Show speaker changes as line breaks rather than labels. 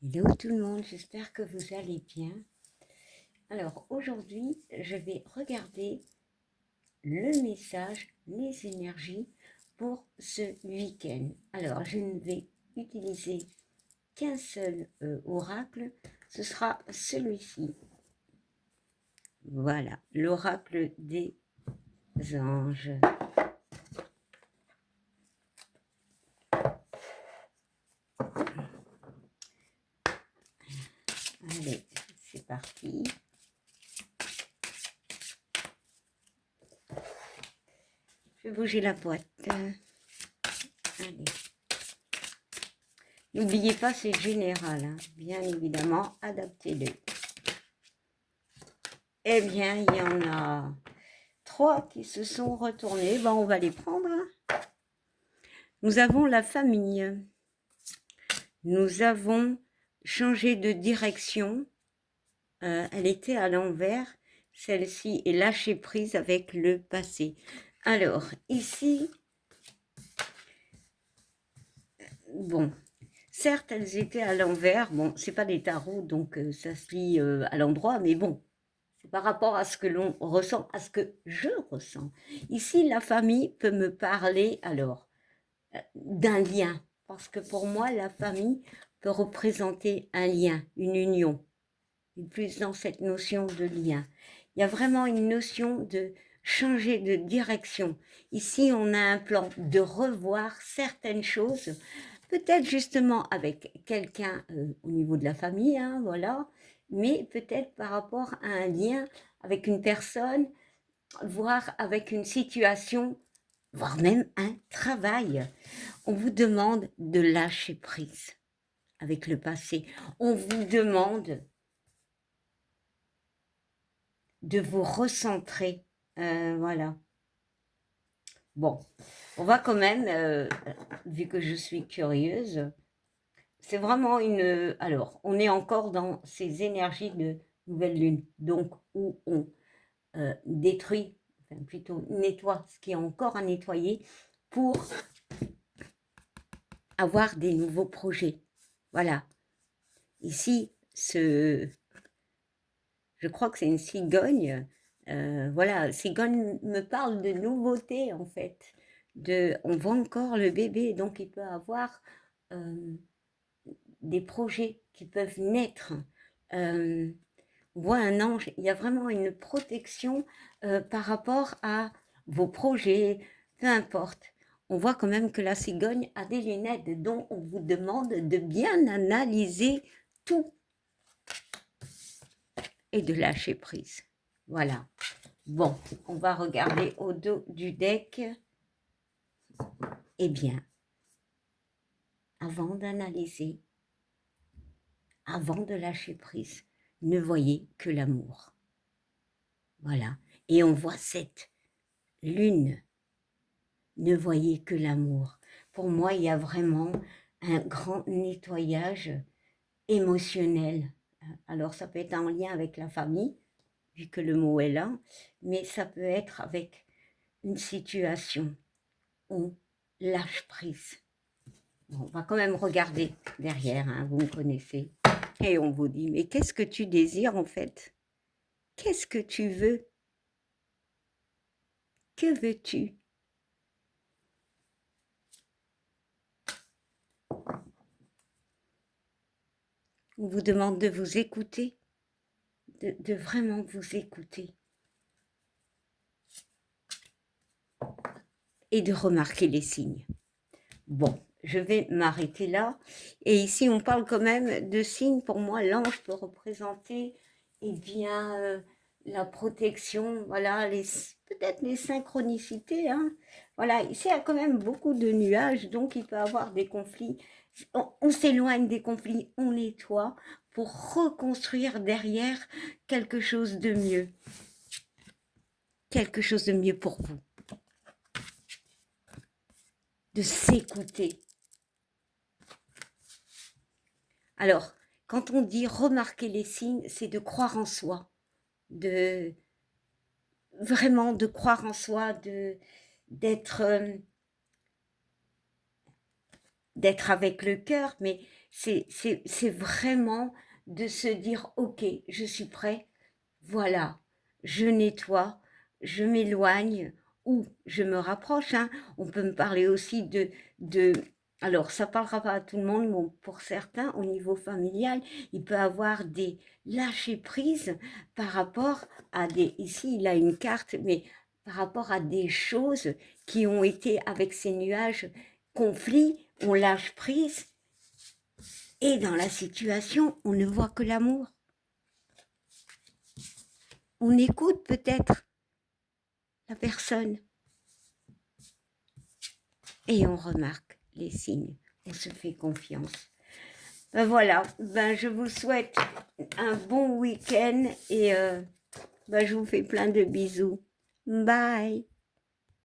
Hello tout le monde, j'espère que vous allez bien. Alors aujourd'hui, je vais regarder le message, les énergies pour ce week-end. Alors je ne vais utiliser qu'un seul oracle, ce sera celui-ci. Voilà, l'oracle des anges. Allez, c'est parti. Je vais bouger la boîte. Allez. N'oubliez pas, c'est général, hein. Bien évidemment, adaptez-le. Eh bien, il y en a 3 qui se sont retournés. Ben, on va les prendre. Nous avons la famille. Nous avons changé de direction. Elle était à l'envers. Celle-ci est lâcher prise avec le passé. Alors, ici, bon, certes, elles étaient à l'envers. Bon, c'est pas des tarots, donc ça se lit à l'endroit, mais bon, c'est par rapport à ce que l'on ressent, à ce que je ressens. Ici, la famille peut me parler, alors, d'un lien, parce que pour moi, la famille peut représenter un lien, une union, et plus dans cette notion de lien. Il y a vraiment une notion de changer de direction. Ici, on a un plan de revoir certaines choses, peut-être justement avec quelqu'un au niveau de la famille, hein, voilà, mais peut-être par rapport à un lien avec une personne, voire avec une situation, voire même un travail. On vous demande de lâcher prise avec le passé. On vous demande de vous recentrer. Voilà. Bon, on va quand même, vu que je suis curieuse, c'est vraiment une... Alors, on est encore dans ces énergies de nouvelle lune, donc où on détruit, enfin plutôt nettoie ce qui est encore à nettoyer pour avoir des nouveaux projets. Voilà. Ici, je crois que c'est une cigogne. Voilà, cigogne me parle de nouveauté en fait. On voit encore le bébé, donc il peut avoir des projets qui peuvent naître. On voit un ange, il y a vraiment une protection par rapport à vos projets, peu importe. On voit quand même que la cigogne a des lunettes dont on vous demande de bien analyser tout et de lâcher prise. Voilà. Bon, on va regarder au dos du deck. Eh bien, avant d'analyser, avant de lâcher prise, ne voyez que l'amour. Voilà. Et on voit cette lune. Ne voyez que l'amour. Pour moi, il y a vraiment un grand nettoyage émotionnel. Alors, ça peut être en lien avec la famille, vu que le mot est là, mais ça peut être avec une situation où on lâche prise. Bon, on va quand même regarder derrière, hein, vous me connaissez. Et on vous dit, mais qu'est-ce que tu désires en fait? Qu'est-ce que tu veux? Que veux-tu? On vous demande de vous écouter, de vraiment vous écouter. Et de remarquer les signes. Bon, je vais m'arrêter là. Et ici, on parle quand même de signes. Pour moi, l'ange peut représenter eh bien, la protection, voilà, peut-être les synchronicités. Hein. Voilà, ici, il y a quand même beaucoup de nuages, donc il peut y avoir des conflits. On s'éloigne des conflits, on nettoie pour reconstruire derrière quelque chose de mieux. Quelque chose de mieux pour vous. De s'écouter. Alors, quand on dit remarquer les signes, c'est de croire en soi, de vraiment de croire en soi, d'être d'être avec le cœur, mais c'est vraiment de se dire, ok, je suis prêt, voilà, je nettoie, je m'éloigne ou je me rapproche. Hein. On peut me parler aussi de... Alors, ça ne parlera pas à tout le monde, mais pour certains, au niveau familial, il peut avoir des lâcher-prises par rapport à des... Ici, il a une carte, mais par rapport à des choses qui ont été avec ces nuages conflits, on lâche prise et dans la situation, on ne voit que l'amour. On écoute peut-être la personne et on remarque les signes. On se fait confiance. Ben voilà, ben je vous souhaite un bon week-end et ben je vous fais plein de bisous. Bye.